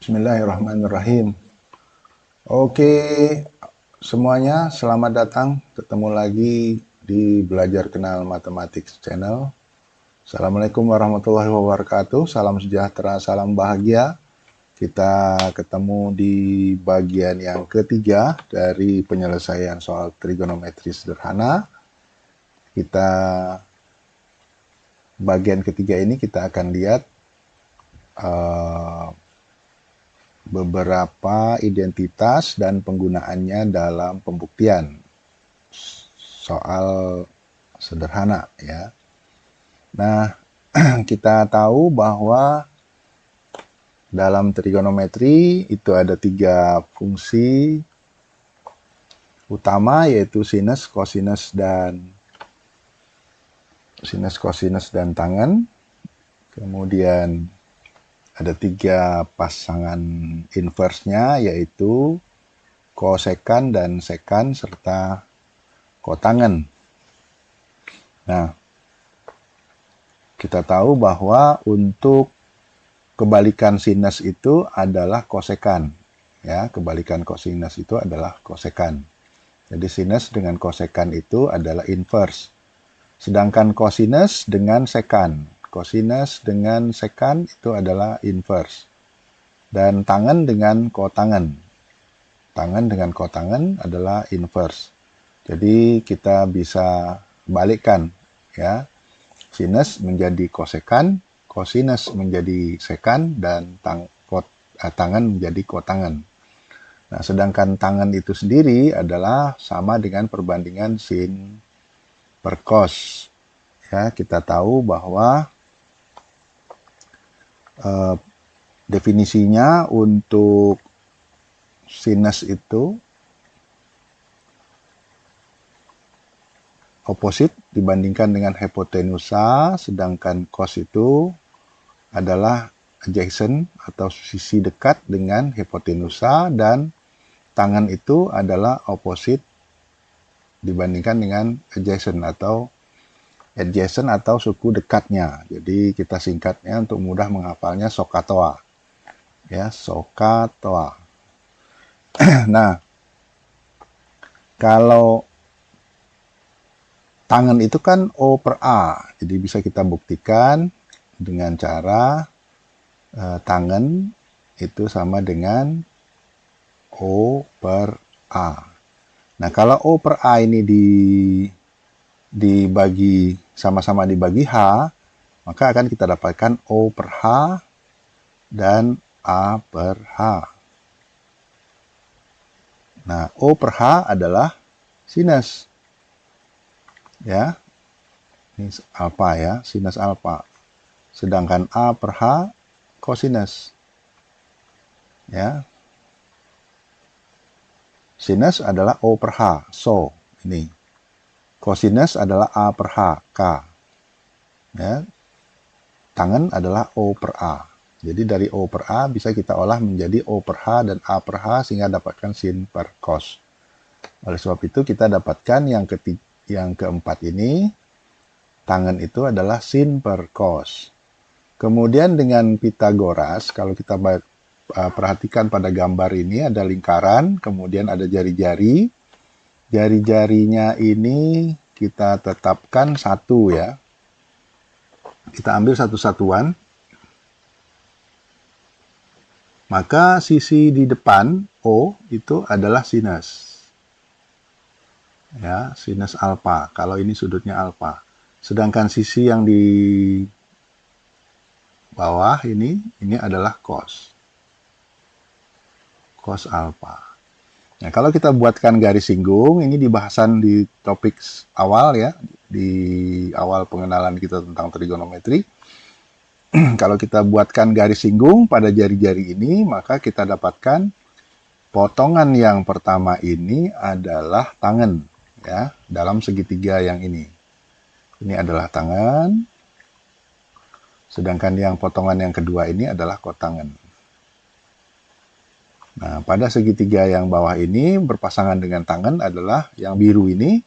Bismillahirrahmanirrahim. Oke, semuanya selamat datang. Ketemu lagi di Belajar Kenal Matematik Channel. Assalamualaikum warahmatullahi wabarakatuh. Salam sejahtera, salam bahagia. Kita ketemu di bagian yang ketiga dari penyelesaian soal trigonometri sederhana. Bagian ketiga ini kita akan lihat beberapa identitas dan penggunaannya dalam pembuktian soal sederhana ya. Nah, kita tahu bahwa dalam trigonometri itu ada 3 fungsi utama, yaitu sinus, kosinus dan tangen. Kemudian ada 3 pasangan inversnya, yaitu kosekan dan sekan serta kotangen. Nah, kita tahu bahwa untuk kebalikan sinus itu adalah kosekan. Ya, kebalikan kosinus itu adalah kosekan. Jadi sinus dengan kosekan itu adalah inverse. Sedangkan kosinus dengan sekan. Kosinus dengan sekan itu adalah inverse. Dan tangen dengan kotangen. Tangen dengan kotangen adalah inverse. Jadi kita bisa balikkan ya. Sinus menjadi kosekan, kosinus menjadi sekan, dan tangen menjadi kotangen. Nah, sedangkan tangen itu sendiri adalah sama dengan perbandingan sin per cos. Ya, kita tahu bahwa definisinya untuk sinus itu opposite dibandingkan dengan hipotenusa, sedangkan cos itu adalah adjacent atau sisi dekat dengan hipotenusa, dan tangen itu adalah opposite dibandingkan dengan adjacent atau suku dekatnya. Jadi kita singkatnya untuk mudah menghafalnya SOHCAHTOA. Ya, SOHCAHTOA. Nah, kalau tangen itu kan O per A. Jadi bisa kita buktikan dengan cara tangen itu sama dengan O per A. Nah, kalau O per A ini sama-sama dibagi H, maka akan kita dapatkan O per H dan A per H. Nah, O per H adalah sinus. Ya, ini alfa ya, sinus alfa. Sedangkan A per H kosinus. Ya, sinus adalah O per H, so ini. Kosinus adalah A per H, K. Ya, tangen adalah O per A. Jadi dari O per A bisa kita olah menjadi O per H dan A per H sehingga dapatkan sin per cos. Oleh sebab itu kita dapatkan yang keempat ini, tangen itu adalah sin per cos. Kemudian dengan Pitagoras, kalau kita perhatikan pada gambar ini ada lingkaran, kemudian ada jari-jari. Jari-jarinya ini kita tetapkan satu ya. Kita ambil satu satuan. Maka sisi di depan O itu adalah sinus. Ya, sinus alfa. Kalau ini sudutnya alfa. Sedangkan sisi yang di bawah ini adalah cos. Cos alfa. Nah, kalau kita buatkan garis singgung, ini di bahasan di topik awal ya, di awal pengenalan kita tentang trigonometri. Kalau kita buatkan garis singgung pada jari-jari ini, maka kita dapatkan potongan yang pertama ini adalah tangen ya, dalam segitiga yang ini. Ini adalah tangen, sedangkan yang potongan yang kedua ini adalah kotangen. Nah, pada segitiga yang bawah ini berpasangan dengan tangen adalah yang biru ini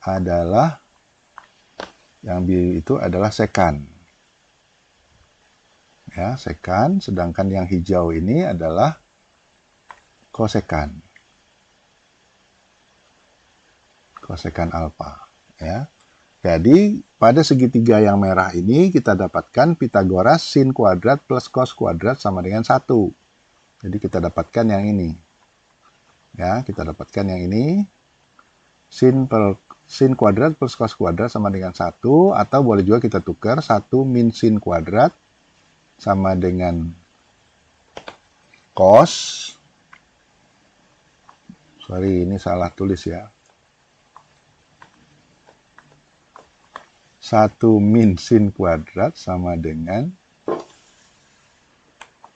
adalah sekan. ya, sekan, sedangkan yang hijau ini adalah kosekan. Kosekan alfa, ya. Jadi, pada segitiga yang merah ini kita dapatkan Pitagoras sin kuadrat plus cos kuadrat sama dengan 1. Jadi kita dapatkan yang ini. Ya, kita dapatkan yang ini. Sin kuadrat plus cos kuadrat sama dengan 1, atau boleh juga kita tukar 1 min sin kuadrat sama dengan cos. Sorry, ini salah tulis ya. 1 min sin kuadrat sama dengan,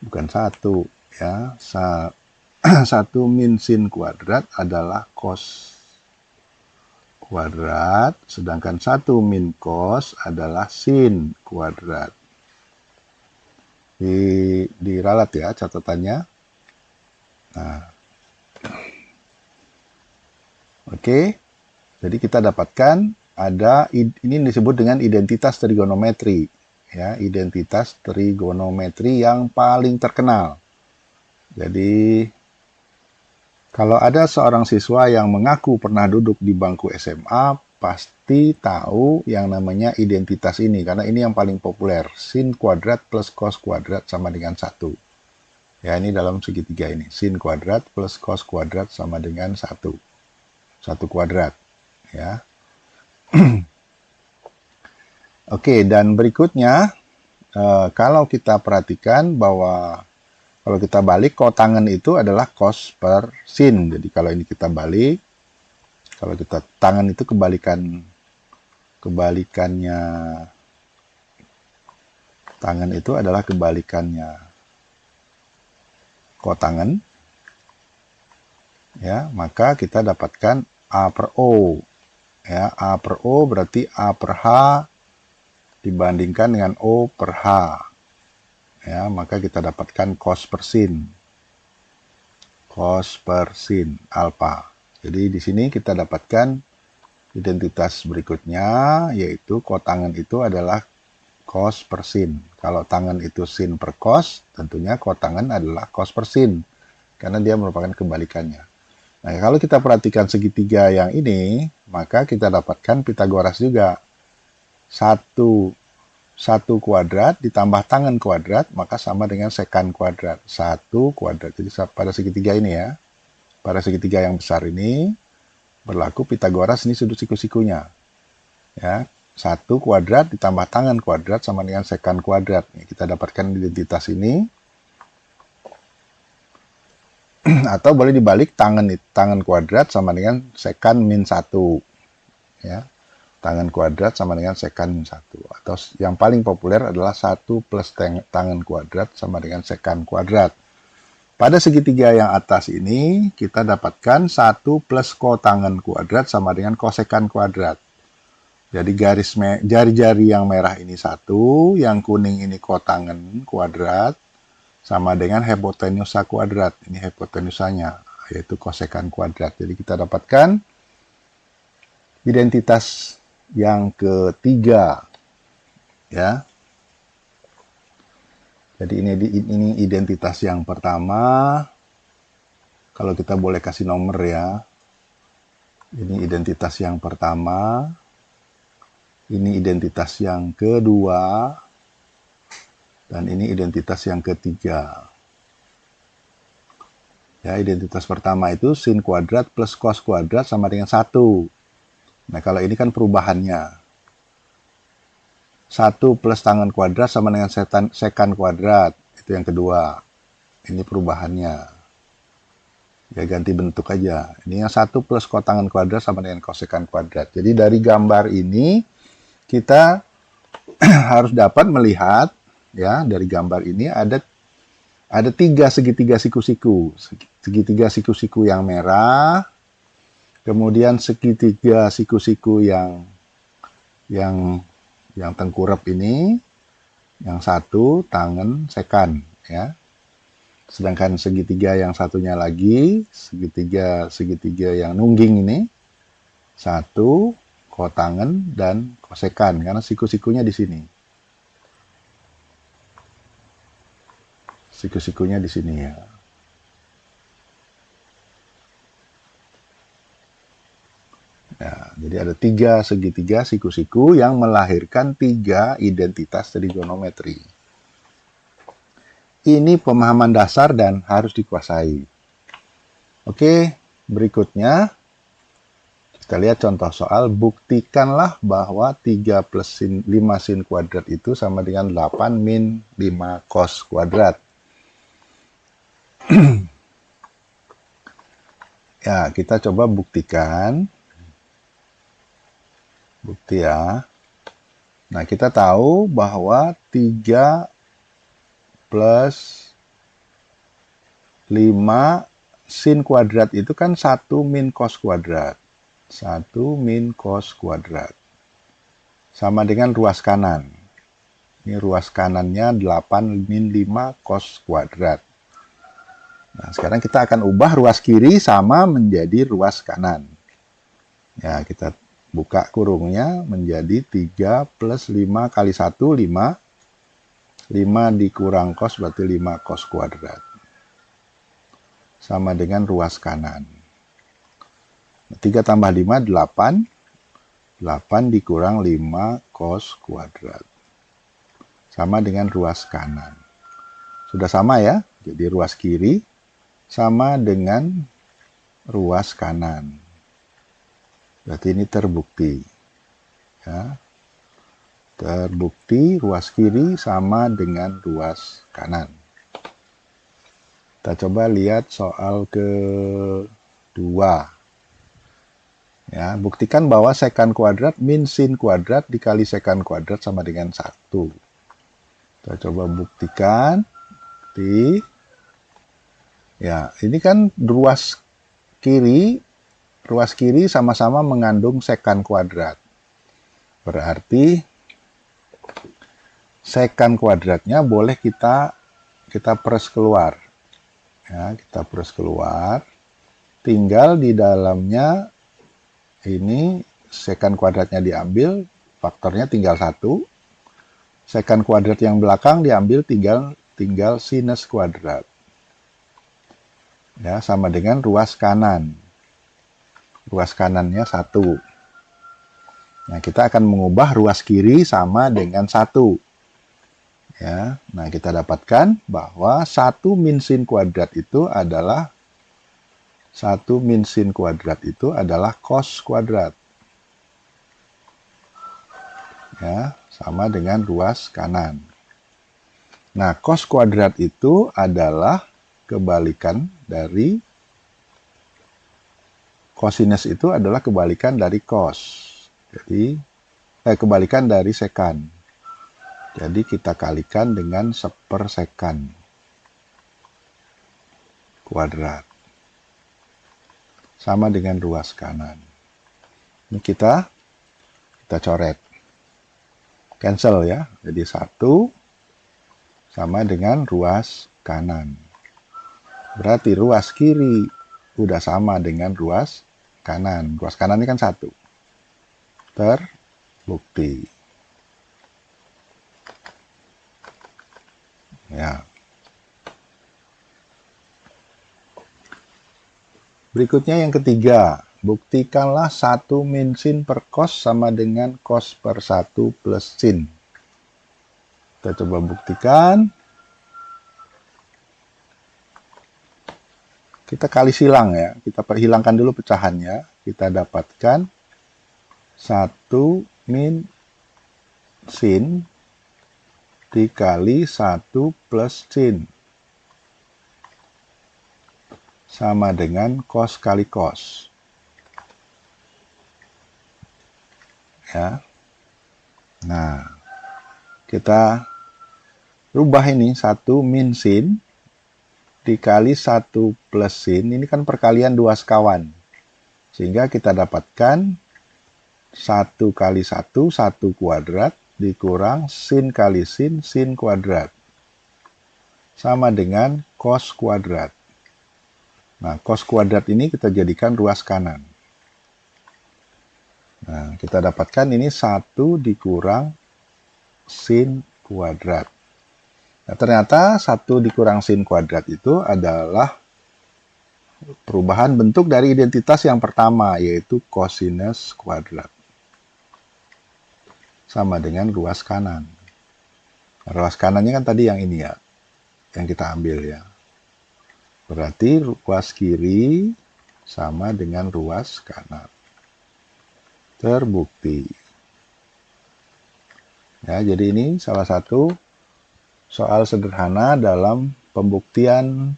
bukan 1 ya, 1 min sin kuadrat adalah cos kuadrat, sedangkan 1 min cos adalah sin kuadrat. Diralat ya catatannya. Nah, oke, jadi kita dapatkan ada, ini disebut dengan identitas trigonometri, ya, identitas trigonometri yang paling terkenal. Jadi kalau ada seorang siswa yang mengaku pernah duduk di bangku SMA, pasti tahu yang namanya identitas ini, karena ini yang paling populer, sin kuadrat plus cos kuadrat sama dengan 1. Ya, ini dalam segitiga ini, sin kuadrat plus cos kuadrat sama dengan 1 kuadrat, ya. Oke, dan berikutnya, kalau kita perhatikan bahwa kalau kita balik, kotangen itu adalah cos per sin. Jadi kalau ini kita balik, kalau kita tangan itu kebalikannya, tangan itu adalah kebalikannya kotangen. Ya, maka kita dapatkan A per O. Ya, A per O berarti A per H dibandingkan dengan O per H. Ya, maka kita dapatkan cos per sin. Cos per sin alfa. Jadi di sini kita dapatkan identitas berikutnya, yaitu kotangen itu adalah cos per sin. Kalau tangen itu sin per cos, tentunya kotangen adalah cos per sin, karena dia merupakan kebalikannya. Nah, kalau kita perhatikan segitiga yang ini, maka kita dapatkan Pitagoras juga. 1 kuadrat ditambah tangen kuadrat, maka sama dengan sekan kuadrat. 1 kuadrat. Jadi pada segitiga ini ya, pada segitiga yang besar ini, berlaku Pitagoras ini sudut siku-sikunya. Ya, 1 kuadrat ditambah tangen kuadrat sama dengan sekan kuadrat. Kita dapatkan identitas ini. Atau boleh dibalik, tangen kuadrat sama dengan sekan min 1. Ya, tangen kuadrat sama dengan sekan min 1. Atau yang paling populer adalah 1 plus tangen kuadrat sama dengan sekan kuadrat. Pada segitiga yang atas ini, kita dapatkan 1 plus kotangen kuadrat sama dengan kosekan kuadrat. Jadi jari-jari yang merah ini 1, yang kuning ini kotangen kuadrat, sama dengan hipotenusa kuadrat. Ini hipotenusanya, yaitu kosekan kuadrat. Jadi kita dapatkan identitas yang ketiga. Ya. Jadi ini identitas yang pertama. Kalau kita boleh kasih nomor ya. Ini identitas yang pertama. Ini identitas yang kedua. Dan ini identitas yang ketiga. Ya, identitas pertama itu sin kuadrat plus cos kuadrat sama dengan 1. Nah, kalau ini kan perubahannya. 1 plus tangen kuadrat sama dengan sekan kuadrat. Itu yang kedua. Ini perubahannya. Ya, ganti bentuk aja. Ini yang 1 plus kotangen kuadrat sama dengan kosekan kuadrat. Jadi dari gambar ini, kita harus dapat melihat, ya, dari gambar ini ada 3 segitiga siku-siku. Segitiga siku-siku yang merah, kemudian segitiga siku-siku yang tengkurap ini, yang 1 tangen sekan, ya. Sedangkan segitiga yang satunya lagi, segitiga yang nungging ini, 1 kotangen dan kosekan, karena siku-sikunya di sini. Siku-sikunya di sini ya. Nah, jadi ada 3 segitiga siku-siku yang melahirkan 3 identitas trigonometri. Ini pemahaman dasar dan harus dikuasai. Oke, berikutnya kita lihat contoh soal. Buktikanlah bahwa 3 plus 5 sin kuadrat itu sama dengan 8 min 5 cos kuadrat. Ya, kita coba buktikan. Bukti ya. Nah, kita tahu bahwa 3 plus 5 sin kuadrat itu kan 1 min cos kuadrat. 1 min cos kuadrat. Sama dengan ruas kanan. Ini ruas kanannya 8 min 5 cos kuadrat. Nah, sekarang kita akan ubah ruas kiri sama menjadi ruas kanan. Ya, kita buka kurungnya menjadi 3 plus 5 kali 1, 5. 5 dikurang cos berarti 5 cos kuadrat. Sama dengan ruas kanan. 3 tambah 5, 8. 8 dikurang 5 cos kuadrat. Sama dengan ruas kanan. Sudah sama ya? Jadi ruas kiri sama dengan ruas kanan. Berarti ini terbukti. Ya. Terbukti ruas kiri sama dengan ruas kanan. Kita coba lihat soal kedua. Ya, buktikan bahwa sekan kuadrat min sin kuadrat dikali sekan kuadrat sama dengan 1. Kita coba buktikan. Ya, ini kan ruas kiri sama-sama mengandung sekan kuadrat. Berarti sekan kuadratnya boleh kita press keluar. Ya, kita press keluar. Tinggal di dalamnya ini sekan kuadratnya diambil, faktornya tinggal 1. Sekan kuadrat yang belakang diambil tinggal sinus kuadrat. Ya, sama dengan ruas kanan. Ruas kanannya 1. Nah, kita akan mengubah ruas kiri sama dengan 1. Ya, nah kita dapatkan bahwa 1 min sin kuadrat itu adalah 1 min sin kuadrat itu adalah cos kuadrat. Ya, sama dengan ruas kanan. Nah, cos kuadrat itu adalah kebalikan dari cosinus itu adalah kebalikan dari cos. Jadi, kebalikan dari sekan. Jadi, kita kalikan dengan sepersekan kuadrat. Sama dengan ruas kanan. Ini kita coret. Cancel ya. Jadi 1 sama dengan ruas kanan. Berarti ruas kiri udah sama dengan ruas kanan. Ruas kanan ini kan 1. Terbukti. Ya. Berikutnya yang ketiga. Buktikanlah 1 min sin per cos sama dengan cos per 1 plus sin. Kita coba buktikan. Kita kali silang ya. Kita perhilangkan dulu pecahannya. Kita dapatkan 1 min sin dikali 1 plus sin. Sama dengan cos kali cos. Ya. Nah, kita rubah ini 1 min sin dikali 1 plus sin. Ini kan perkalian 2 sekawan. Sehingga kita dapatkan 1 kali 1, 1 kuadrat dikurang sin kali sin, sin kuadrat. Sama dengan cos kuadrat. Nah, cos kuadrat ini kita jadikan ruas kanan. Nah, kita dapatkan ini 1 dikurang sin kuadrat. Nah, ternyata 1 dikurang sin kuadrat itu adalah perubahan bentuk dari identitas yang pertama, yaitu kosinus kuadrat. Sama dengan ruas kanan. Ruas kanannya kan tadi yang ini ya, yang kita ambil ya. Berarti ruas kiri sama dengan ruas kanan. Terbukti. Ya, jadi ini salah satu soal sederhana dalam pembuktian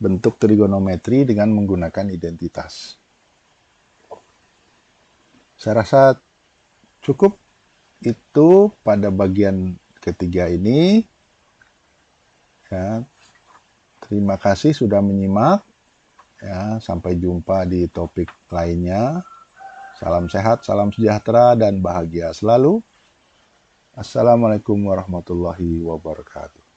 bentuk trigonometri dengan menggunakan identitas. Saya rasa cukup itu pada bagian ketiga ini. Ya, terima kasih sudah menyimak. Ya, sampai jumpa di topik lainnya. Salam sehat, salam sejahtera, dan bahagia selalu. Assalamualaikum warahmatullahi wabarakatuh.